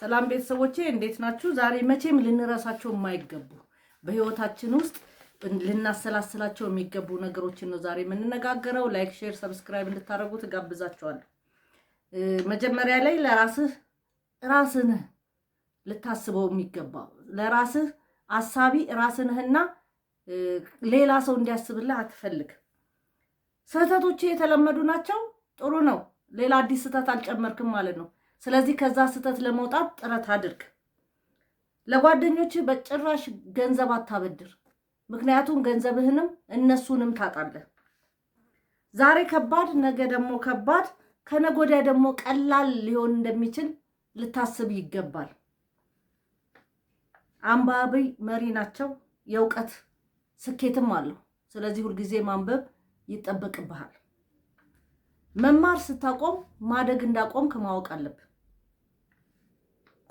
ሰላም ቤተሰቦቼ እንዴት ናችሁ? ዛሬ መቼም ልንረሳቸው የማይገቡ በህይወታችን ውስጥ ልናሰላስላቸው የሚገቡ ነገሮችን ነው ዛሬ የምንነጋገረው። ላይክ፣ ሼር፣ ሰብስክራይብ እንድታደርጉ ተጋብዛችኋለሁ። መጀመሪያ ላይ ራስህን ልታስበው የሚገባው ለራስህ አሳቢ ራስህንና ሌላ ሰው እንዲያስብልህ አትፈልግ። ስህተቶች የተለመዱ ናቸው። ጥሩ ነው። ሌላ አዲስ ስህተት አልጨመርክም ማለት ነው። ስለዚህ ከዛ ስህተት ለመውጣት ጥረት አድርግ። ለጓደኞች በጭራሽ ገንዘብ አታበድር። ምክንያቱም ገንዘብህንም እነሱንም ታጣለህ። ዛሬ ከባድ፣ ነገ ደግሞ ከባድ፣ ከነገ ወዲያ ደግሞ ቀላል ሊሆን እንደሚችል ልታስብ ይገባል። አንባቢ መሪ ናቸው። የእውቀት ስኬትም አለው። ስለዚህ ሁልጊዜ ማንበብ ይጠበቅብሃል። መማር ስታቆም ማደግ እንዳቆምክ ማወቅ አለብህ።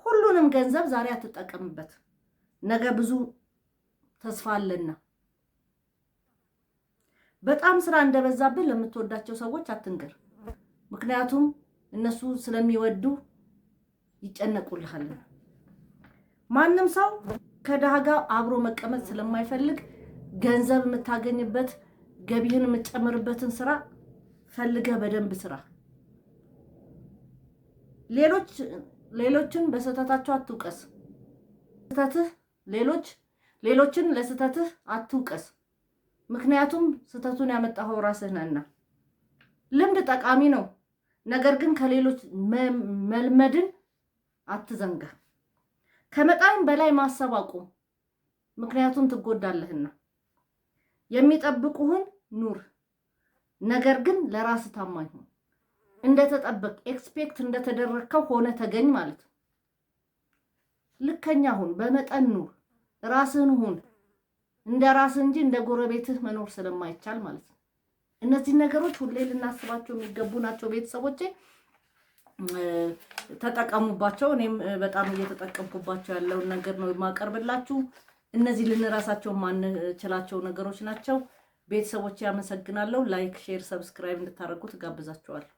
ሁሉንም ገንዘብ ዛሬ አትጠቀምበት። ነገ ብዙ ተስፋ አለና። በጣም ስራ እንደበዛብህ ለምትወዳቸው ሰዎች አትንገር። ምክንያቱም እነሱ ስለሚወዱ ይጨነቁልሃል። ማንም ሰው ከድሃ ጋር አብሮ መቀመጥ ስለማይፈልግ ገንዘብ የምታገኝበት ገቢህን የምትጨምርበትን ስራ ፈልገህ በደንብ ስራ። ሌሎችን በስህተታቸው አትውቀስ። ሌሎችን ለስህተትህ አትውቀስ። ምክንያቱም ስህተቱን ያመጣኸው ራስህ ነህና። ልምድ ጠቃሚ ነው፣ ነገር ግን ከሌሎች መልመድን አትዘንጋ። ከመጠን በላይ ማሰብ አቁም፣ ምክንያቱም ትጎዳለህና። የሚጠብቁህን ኑር፣ ነገር ግን ለራስ ታማኝ ሁን። እንደተጠበቅ ኤክስፔክት እንደተደረከው ሆነ ተገኝ ማለት ነው። ልከኛ ሁን፣ በመጠን ኑር፣ ራስህን ሁን። እንደ ራስህ እንጂ እንደ ጎረቤትህ መኖር ስለማይቻል ማለት ነው። እነዚህ ነገሮች ሁሌ ልናስባቸው የሚገቡ ናቸው። ቤተሰቦቼ ተጠቀሙባቸው። እኔም በጣም እየተጠቀምኩባቸው ያለውን ነገር ነው የማቀርብላችሁ። እነዚህ ልንራሳቸው ማንችላቸው ነገሮች ናቸው። ቤተሰቦቼ ያመሰግናለሁ። ላይክ፣ ሼር፣ ሰብስክራይብ እንድታደርጉ ተጋብዛችኋለሁ።